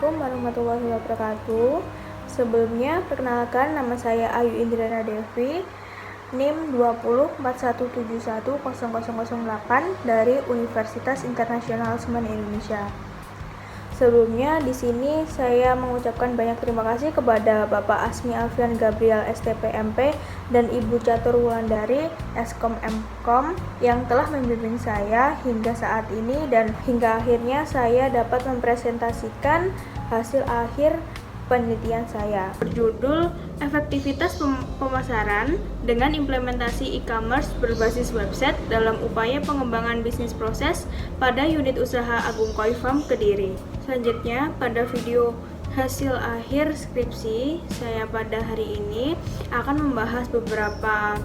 Assalamualaikum warahmatullahi wabarakatuh. Sebelumnya, perkenalkan nama saya Ayu Indrana Devi, NIM 2041710008 dari Universitas Internasional Semen Indonesia. Sebelumnya, di sini saya mengucapkan banyak terima kasih kepada Bapak Asmi Alfian Gabriel STPMP dan Ibu Catur Wulandari Eskom Mkom yang telah membimbing saya hingga saat ini dan hingga akhirnya saya dapat mempresentasikan hasil akhir penelitian saya berjudul Efektivitas Pemasaran dengan Implementasi E-commerce berbasis website dalam upaya pengembangan bisnis proses pada unit usaha Agung Koi Farm Kediri. Selanjutnya, pada video hasil akhir skripsi saya pada hari ini akan membahas beberapa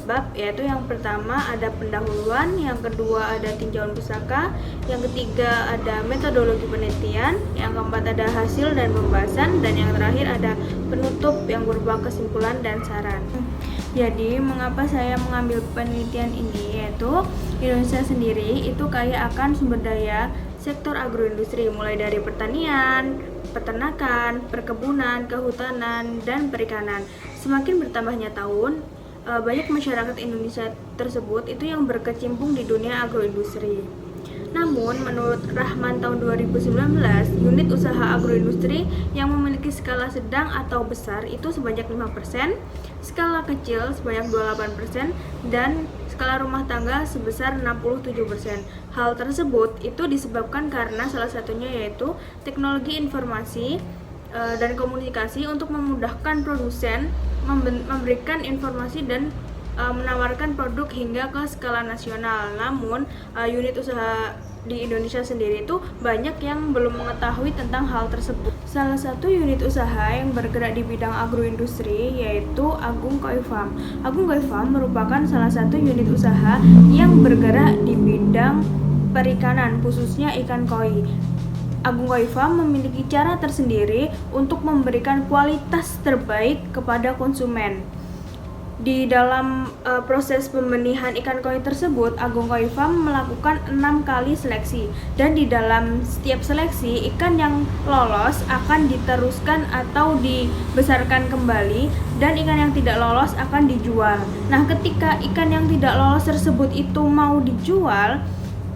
bab, yaitu yang pertama ada pendahuluan, yang kedua ada tinjauan pusaka, yang ketiga ada metodologi penelitian, yang keempat ada hasil dan pembahasan, dan yang terakhir ada penutup yang berupa kesimpulan dan saran. Jadi, mengapa saya mengambil penelitian ini? Yaitu Indonesia sendiri itu kaya akan sumber daya sektor agroindustri, mulai dari pertanian, peternakan, perkebunan, kehutanan, dan perikanan. Semakin bertambahnya tahun, banyak masyarakat Indonesia tersebut itu yang berkecimpung di dunia agroindustri. Namun, menurut Rahman tahun 2019, unit usaha agroindustri yang memiliki skala sedang atau besar itu sebanyak 5%, skala kecil sebanyak 28%, dan skala rumah tangga sebesar 67%. Hal tersebut itu disebabkan karena salah satunya yaitu teknologi informasi dan komunikasi untuk memudahkan produsen memberikan informasi dan menawarkan produk hingga ke skala nasional. Namun, unit usaha di Indonesia sendiri itu banyak yang belum mengetahui tentang hal tersebut. Salah satu unit usaha yang bergerak di bidang agroindustri yaitu Agung Koi Farm. Agung Koi Farm merupakan salah satu unit usaha yang bergerak di bidang perikanan, khususnya ikan koi. Agung Koi Farm memiliki cara tersendiri untuk memberikan kualitas terbaik kepada konsumen. Di dalam proses pembenihan ikan koi tersebut, Agung Koi Farm melakukan 6 kali seleksi, dan di dalam setiap seleksi, ikan yang lolos akan diteruskan atau dibesarkan kembali, dan ikan yang tidak lolos akan dijual. Nah, ketika ikan yang tidak lolos tersebut itu mau dijual,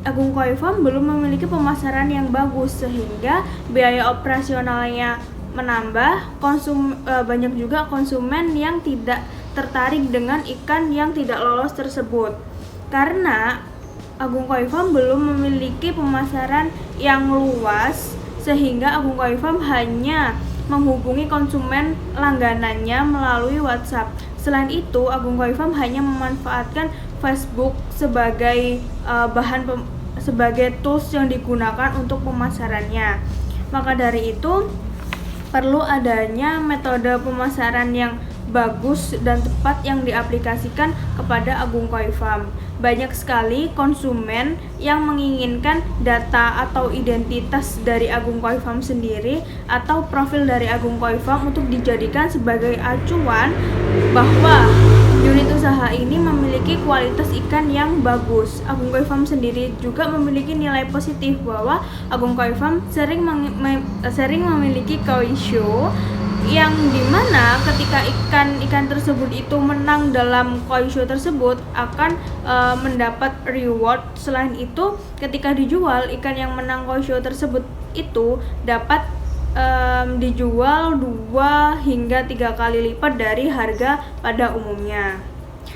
Agung Koi Farm belum memiliki pemasaran yang bagus sehingga biaya operasionalnya menambah. Banyak juga konsumen yang tidak tertarik dengan ikan yang tidak lolos tersebut karena Agung Koi Farm belum memiliki pemasaran yang luas, sehingga Agung Koi Farm hanya menghubungi konsumen langganannya melalui WhatsApp. Selain itu, Agung Koi Farm hanya memanfaatkan Facebook sebagai sebagai tools yang digunakan untuk pemasarannya. Maka dari itu, perlu adanya metode pemasaran yang bagus dan tepat yang diaplikasikan kepada Agung Koi Farm. Banyak sekali konsumen yang menginginkan data atau identitas dari Agung Koi Farm sendiri atau profil dari Agung Koi Farm untuk dijadikan sebagai acuan bahwa unit usaha ini memiliki kualitas ikan yang bagus. Agung Koi Farm sendiri juga memiliki nilai positif bahwa Agung Koi Farm sering memiliki koi show, yang dimana ketika ikan tersebut itu menang dalam koi show tersebut akan mendapat reward. Selain itu, ketika dijual, ikan yang menang koi show tersebut itu dapat dijual 2 hingga 3 kali lipat dari harga pada umumnya.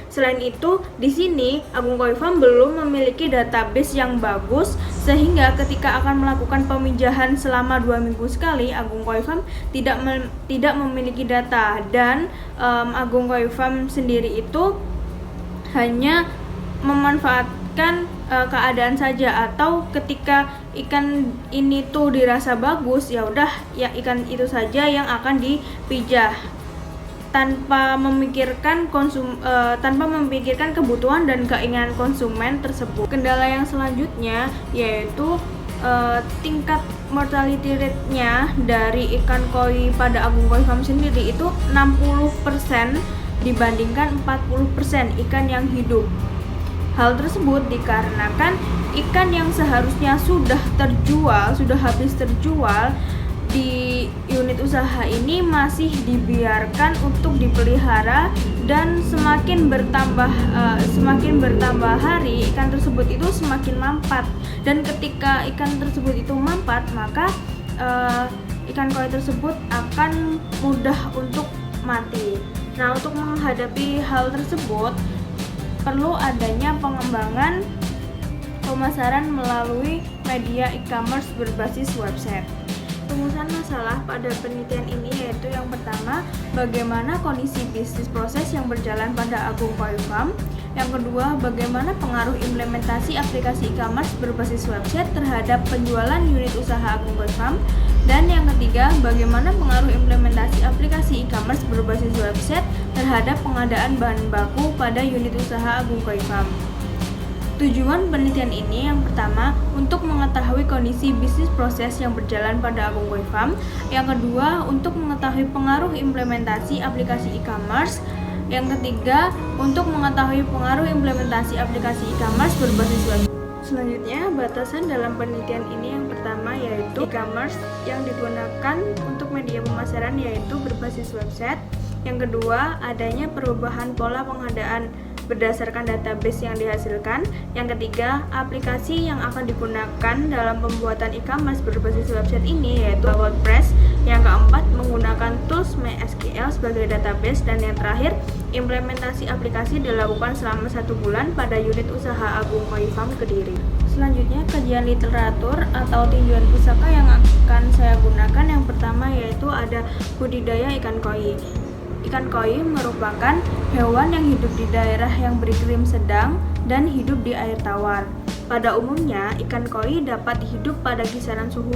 Selain itu, di sini Agung Koi Farm belum memiliki database yang bagus, sehingga ketika akan melakukan pemijahan selama 2 minggu sekali, Agung Koi Farm tidak memiliki data, dan Agung Koi Farm sendiri itu hanya memanfaatkan keadaan saja, atau ketika ikan ini tuh dirasa bagus, ya udah ya ikan itu saja yang akan dipijah tanpa memikirkan kebutuhan dan keinginan konsumen tersebut. Kendala yang selanjutnya yaitu tingkat mortality rate-nya dari ikan koi pada Agung Koi Farm sendiri itu 60% dibandingkan 40% ikan yang hidup. Hal tersebut dikarenakan ikan yang seharusnya sudah habis terjual di unit usaha ini masih dibiarkan untuk dipelihara, dan semakin bertambah hari ikan tersebut itu semakin mampat, dan ketika ikan tersebut itu mampat maka ikan koi tersebut akan mudah untuk mati. Nah, untuk menghadapi hal tersebut perlu adanya pengembangan pemasaran melalui media e-commerce berbasis website. Rumusan masalah pada penelitian ini yaitu yang pertama, bagaimana kondisi bisnis proses yang berjalan pada Agung Koi Farm. Yang kedua, bagaimana pengaruh implementasi aplikasi e-commerce berbasis website terhadap penjualan unit usaha Agung Koi Farm. Dan yang ketiga, bagaimana pengaruh implementasi aplikasi e-commerce berbasis website terhadap pengadaan bahan baku pada unit usaha Agung Koi Farm. Tujuan penelitian ini yang pertama, untuk mengetahui kondisi bisnis proses yang berjalan pada Agung Koi Farm. Yang kedua, untuk mengetahui pengaruh implementasi aplikasi e-commerce. Yang ketiga, untuk mengetahui pengaruh implementasi aplikasi e-commerce berbasis web. Selanjutnya, batasan dalam penelitian ini yang pertama yaitu e-commerce yang digunakan untuk media pemasaran yaitu berbasis website. Yang kedua, adanya perubahan pola pengadaan berdasarkan database yang dihasilkan. Yang ketiga, aplikasi yang akan digunakan dalam pembuatan e-commerce berbasis website ini yaitu WordPress. Yang keempat, menggunakan tools MySQL sebagai database. Dan yang terakhir, implementasi aplikasi dilakukan selama 1 bulan pada unit usaha Agung Koi Farm Kediri. Selanjutnya, kajian literatur atau tinjauan pusaka yang akan saya gunakan. Yang pertama yaitu ada budidaya ikan koi. Ikan koi merupakan hewan yang hidup di daerah yang beriklim sedang dan hidup di air tawar. Pada umumnya, ikan koi dapat hidup pada kisaran suhu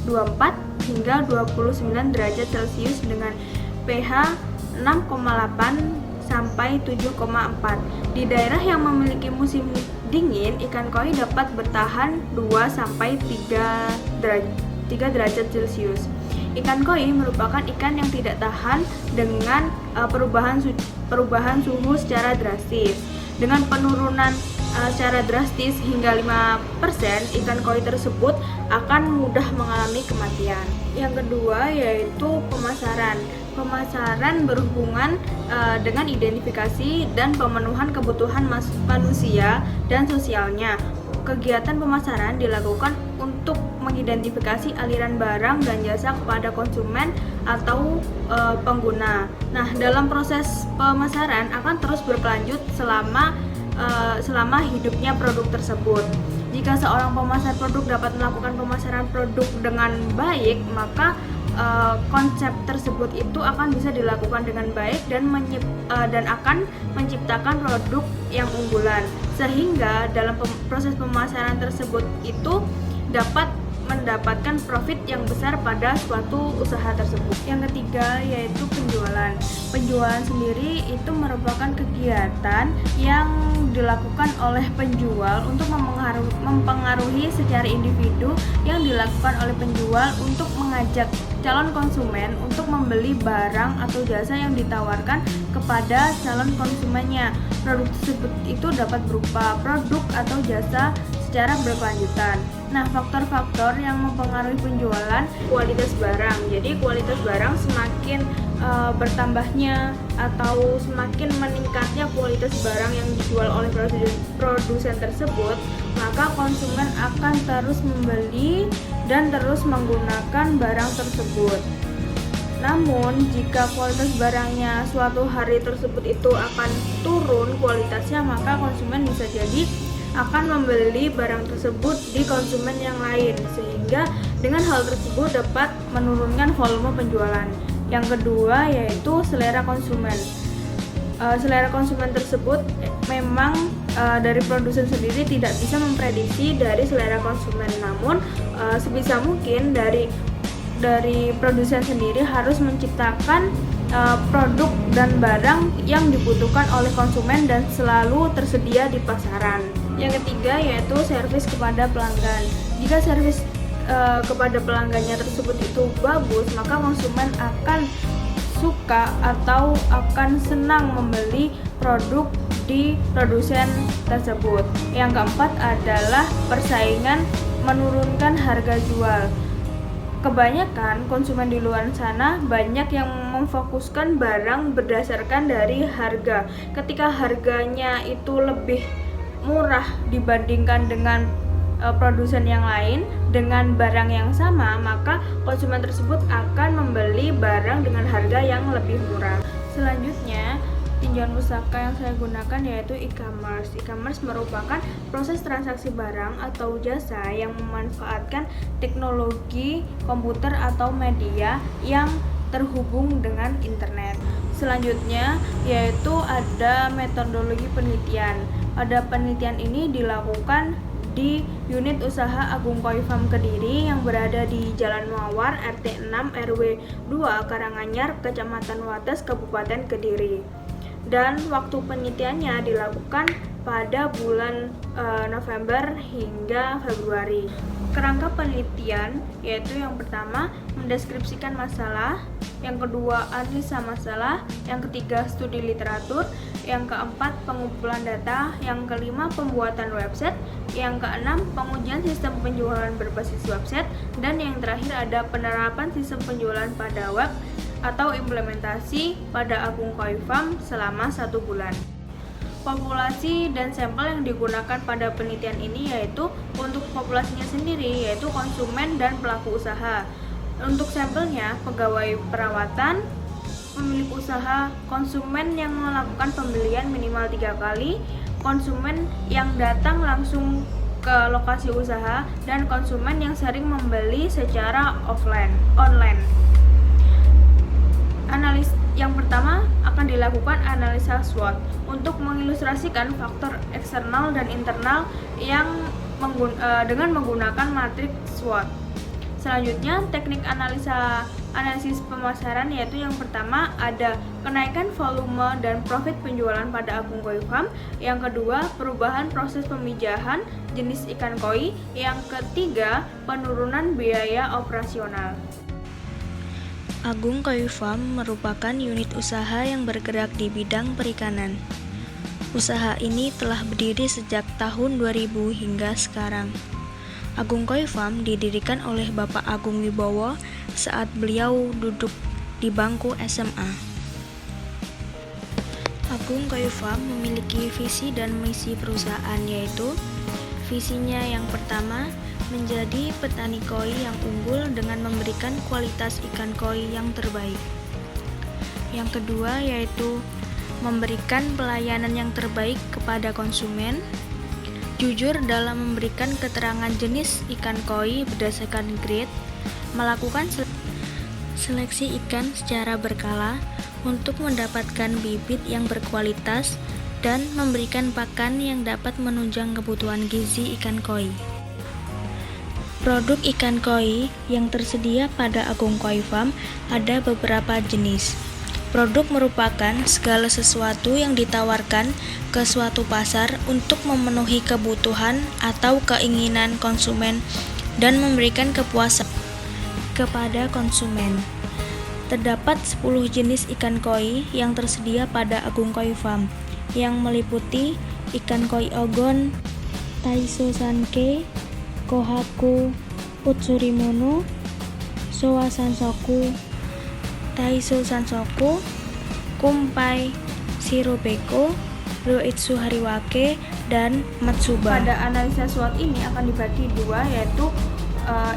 24 hingga 29 derajat Celcius dengan pH 6,8 sampai 7,4. Di daerah yang memiliki musim dingin, ikan koi dapat bertahan 2 sampai 3 derajat Celcius. Ikan koi merupakan ikan yang tidak tahan dengan perubahan suhu secara drastis. Dengan penurunan secara drastis hingga 5%, ikan koi tersebut akan mudah mengalami kematian. Yang kedua yaitu pemasaran. Pemasaran berhubungan dengan identifikasi dan pemenuhan kebutuhan manusia dan sosialnya. Kegiatan pemasaran dilakukan untuk mengidentifikasi aliran barang dan jasa kepada konsumen atau pengguna. Nah, dalam proses pemasaran akan terus berlanjut selama hidupnya produk tersebut. Jika seorang pemasar produk dapat melakukan pemasaran produk dengan baik, maka konsep tersebut itu akan bisa dilakukan dengan baik dan akan menciptakan produk yang unggulan, sehingga dalam proses pemasaran tersebut itu dapat mendapatkan profit yang besar pada suatu usaha tersebut. Yang ketiga yaitu penjualan. Penjualan sendiri itu merupakan kegiatan yang dilakukan oleh penjual untuk mempengaruhi secara individu yang dilakukan oleh penjual untuk mengajak calon konsumen untuk membeli barang atau jasa yang ditawarkan kepada calon konsumennya. Produk tersebut itu dapat berupa produk atau jasa secara berkelanjutan. Nah, faktor-faktor yang mempengaruhi penjualan, kualitas barang. Jadi kualitas barang semakin bertambahnya atau semakin meningkatnya kualitas barang yang dijual oleh produsen tersebut, maka konsumen akan terus membeli dan terus menggunakan barang tersebut. Namun, jika kualitas barangnya suatu hari tersebut itu akan turun kualitasnya, maka konsumen bisa jadi akan membeli barang tersebut di konsumen yang lain, sehingga dengan hal tersebut dapat menurunkan volume penjualan. Yang kedua yaitu selera konsumen. Selera konsumen tersebut memang dari produsen sendiri tidak bisa memprediksi dari selera konsumen, namun sebisa mungkin dari produsen sendiri harus menciptakan produk dan barang yang dibutuhkan oleh konsumen dan selalu tersedia di pasaran. Yang ketiga yaitu servis kepada pelanggan. Jika servis kepada pelanggannya tersebut itu bagus, maka konsumen akan suka atau akan senang membeli produk di produsen tersebut. Yang keempat adalah persaingan menurunkan harga jual. Kebanyakan konsumen di luar sana banyak yang memfokuskan barang berdasarkan dari harga. Ketika harganya itu lebih murah dibandingkan dengan produsen yang lain dengan barang yang sama, maka konsumen tersebut akan membeli barang dengan harga yang lebih murah. Selanjutnya, tinjauan pusaka yang saya gunakan yaitu e-commerce. E-commerce merupakan proses transaksi barang atau jasa yang memanfaatkan teknologi komputer atau media yang terhubung dengan internet. Selanjutnya yaitu ada metodologi penelitian. Pada penelitian ini dilakukan di Unit Usaha Agung Koi Farm Kediri yang berada di Jalan Mawar RT 6 RW 2 Karanganyar, Kecamatan Wates, Kabupaten Kediri. Dan waktu penelitiannya dilakukan pada bulan November hingga Februari. Kerangka penelitian yaitu yang pertama mendeskripsikan masalah, yang kedua analisa masalah, yang ketiga studi literatur, yang keempat pengumpulan data, yang kelima pembuatan website, yang keenam pengujian sistem penjualan berbasis website, dan yang terakhir ada penerapan sistem penjualan pada web atau implementasi pada Agung Koi Farm selama 1 bulan. Populasi dan sampel yang digunakan pada penelitian ini yaitu untuk populasinya sendiri yaitu konsumen dan pelaku usaha. Untuk sampelnya pegawai perawatan, pemilik usaha, konsumen yang melakukan pembelian minimal 3 kali, konsumen yang datang langsung ke lokasi usaha, dan konsumen yang sering membeli secara online. Yang pertama akan dilakukan analisa SWOT untuk mengilustrasikan faktor eksternal dan internal yang dengan menggunakan matriks SWOT. Selanjutnya teknik analisis pemasaran yaitu yang pertama ada kenaikan volume dan profit penjualan pada Agung Koi Farm, yang kedua perubahan proses pemijahan jenis ikan koi, yang ketiga penurunan biaya operasional. Agung Koi Farm merupakan unit usaha yang bergerak di bidang perikanan. Usaha ini telah berdiri sejak tahun 2000 hingga sekarang. Agung Koi Farm didirikan oleh Bapak Agung Wibowo saat beliau duduk di bangku SMA. Agung Koi Farm memiliki visi dan misi perusahaan, yaitu visinya yang pertama menjadi petani koi yang unggul dengan memberikan kualitas ikan koi yang terbaik. Yang kedua yaitu memberikan pelayanan yang terbaik kepada konsumen, jujur dalam memberikan keterangan jenis ikan koi berdasarkan grade, melakukan seleksi ikan secara berkala untuk mendapatkan bibit yang berkualitas, dan memberikan pakan yang dapat menunjang kebutuhan gizi ikan koi. Produk ikan koi yang tersedia pada Agung Koi Farm ada beberapa jenis. Produk merupakan segala sesuatu yang ditawarkan ke suatu pasar untuk memenuhi kebutuhan atau keinginan konsumen dan memberikan kepuasan kepada konsumen. Terdapat 10 jenis ikan koi yang tersedia pada Agung Koi Farm, yang meliputi ikan koi ogon, taiso sanke, kohaku, utsurimono, sowa sansoku, taiso sansoku, kumpai, shirobeko, roitsu hariwake, dan matsuba. Pada analisa SWOT ini akan dibagi dua, yaitu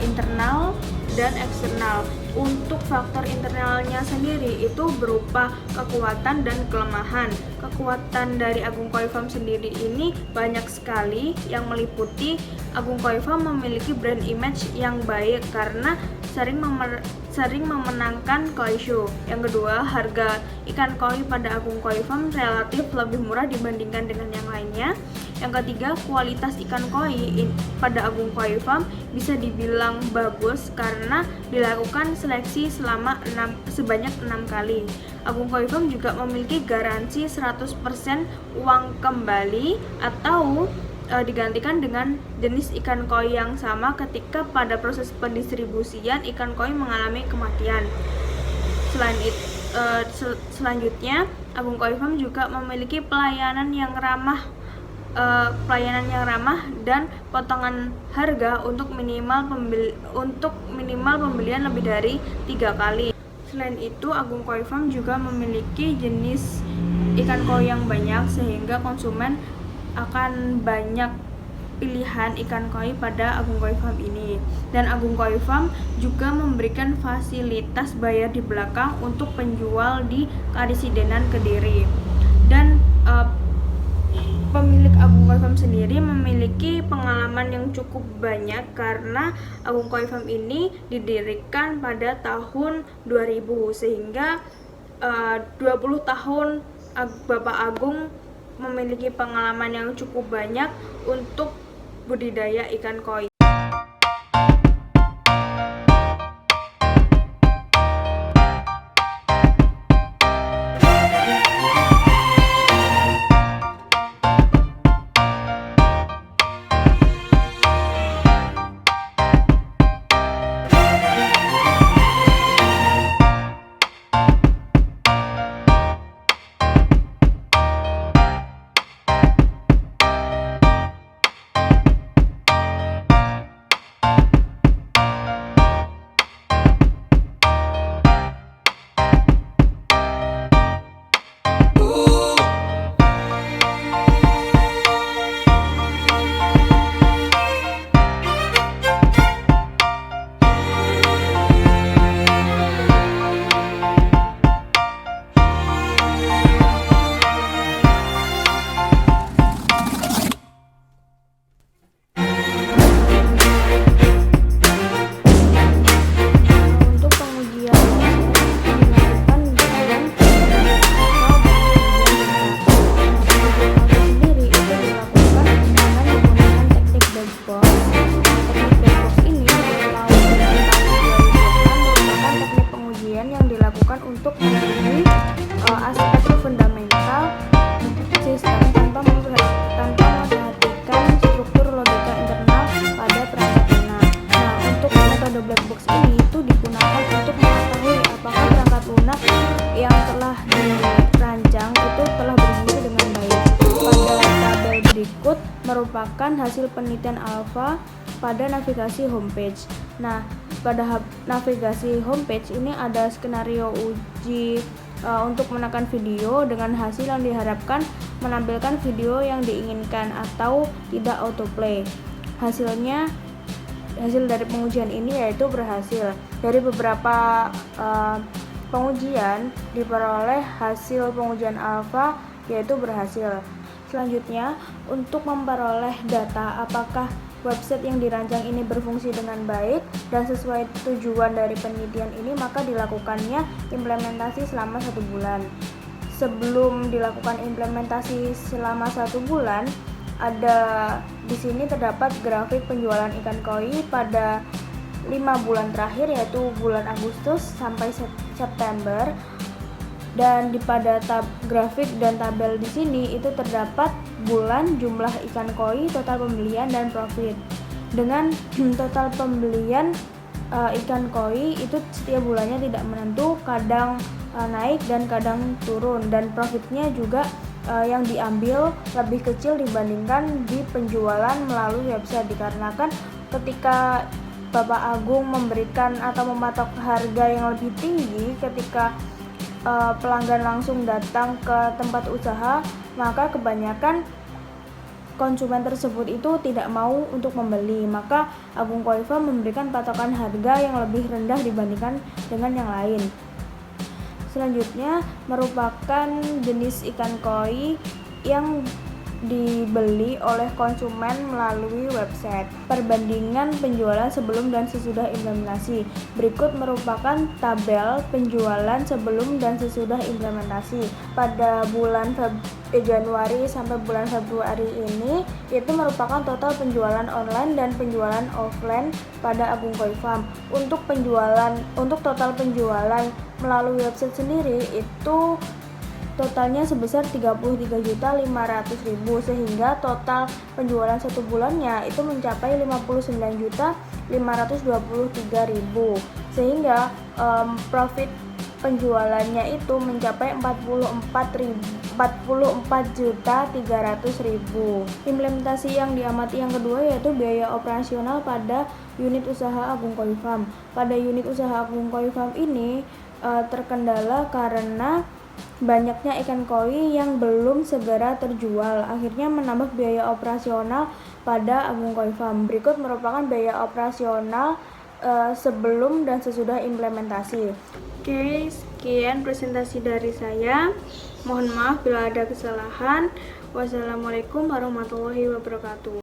internal dan eksternal. Untuk faktor internalnya sendiri itu berupa kekuatan dan kelemahan. Kekuatan dari Agung Koi Farm sendiri ini banyak sekali, yang meliputi Agung Koi Farm memiliki brand image yang baik karena sering memenangkan koi show. Yang kedua, harga ikan koi pada Agung Koi Farm relatif lebih murah dibandingkan dengan yang lainnya. Yang ketiga, kualitas ikan koi pada Agung Koi Farm bisa dibilang bagus karena dilakukan seleksi sebanyak 6 kali. Agung Koi Farm juga memiliki garansi 100% uang kembali atau digantikan dengan jenis ikan koi yang sama ketika pada proses pendistribusian ikan koi mengalami kematian. Selanjutnya, Agung Koi Farm juga memiliki pelayanan yang ramah pelayanan yang ramah dan potongan harga untuk minimal pembelian lebih dari 3 kali. Selain itu, Agung Koi Farm juga memiliki jenis ikan koi yang banyak sehingga konsumen akan banyak pilihan ikan koi pada Agung Koi Farm ini. Dan Agung Koi Farm juga memberikan fasilitas bayar di belakang untuk penjual di Karisidenan, Kediri. Dan pemilik Agung Koi Farm sendiri memiliki pengalaman yang cukup banyak karena Agung Koi Farm ini didirikan pada tahun 2000 sehingga 20 tahun Bapak Agung memiliki pengalaman yang cukup banyak untuk budidaya ikan koi. Untuk menguji aspek fundamental sistem tanpa memperhatikan struktur logika internal pada perangkat lunak. Nah, untuk metode black box ini itu digunakan untuk mengetahui apakah perangkat lunak yang telah dirancang itu telah berfungsi dengan baik. Pada tabel berikut merupakan hasil penelitian alfa pada navigasi homepage. Nah, pada navigasi homepage ini ada skenario uji untuk menekan video dengan hasil yang diharapkan menampilkan video yang diinginkan atau tidak autoplay. Hasil dari pengujian ini yaitu berhasil. Dari beberapa pengujian diperoleh hasil pengujian alfa yaitu berhasil. Selanjutnya, untuk memperoleh data apakah website yang dirancang ini berfungsi dengan baik dan sesuai tujuan dari penelitian ini, maka dilakukannya implementasi selama 1 bulan. Sebelum dilakukan implementasi selama 1 bulan, di sini terdapat grafik penjualan ikan koi pada 5 bulan terakhir, yaitu bulan Agustus sampai September. Dan pada grafik dan tabel di sini itu terdapat bulan, jumlah ikan koi, total pembelian dan profit. Dengan total pembelian ikan koi itu setiap bulannya tidak menentu, kadang naik dan kadang turun, dan profitnya juga yang diambil lebih kecil dibandingkan di penjualan melalui website, dikarenakan ketika Bapak Agung memberikan atau mematok harga yang lebih tinggi ketika pelanggan langsung datang ke tempat usaha, maka kebanyakan konsumen tersebut itu tidak mau untuk membeli. Maka Agung Koi Farm memberikan patokan harga yang lebih rendah dibandingkan dengan yang lain. Selanjutnya merupakan jenis ikan koi yang dibeli oleh konsumen melalui website. Perbandingan penjualan sebelum dan sesudah implementasi. Berikut merupakan tabel penjualan sebelum dan sesudah implementasi. Pada bulan Januari sampai bulan Februari ini itu merupakan total penjualan online dan penjualan offline pada Agung Koi Farm. Untuk total penjualan melalui website sendiri itu totalnya sebesar 33.500.000, sehingga total penjualan 1 bulannya itu mencapai 59.523.000, sehingga profit penjualannya itu mencapai 44.000 Rp44.300.000. Implementasi yang diamati yang kedua yaitu biaya operasional pada unit usaha Agung Koi Farm. Pada unit usaha Agung Koi Farm ini terkendala karena banyaknya ikan koi yang belum segera terjual, akhirnya menambah biaya operasional pada Agung Koi Farm. Berikut merupakan biaya operasional sebelum dan sesudah implementasi. Oke, sekian presentasi dari saya. Mohon maaf bila ada kesalahan. Wassalamualaikum warahmatullahi wabarakatuh.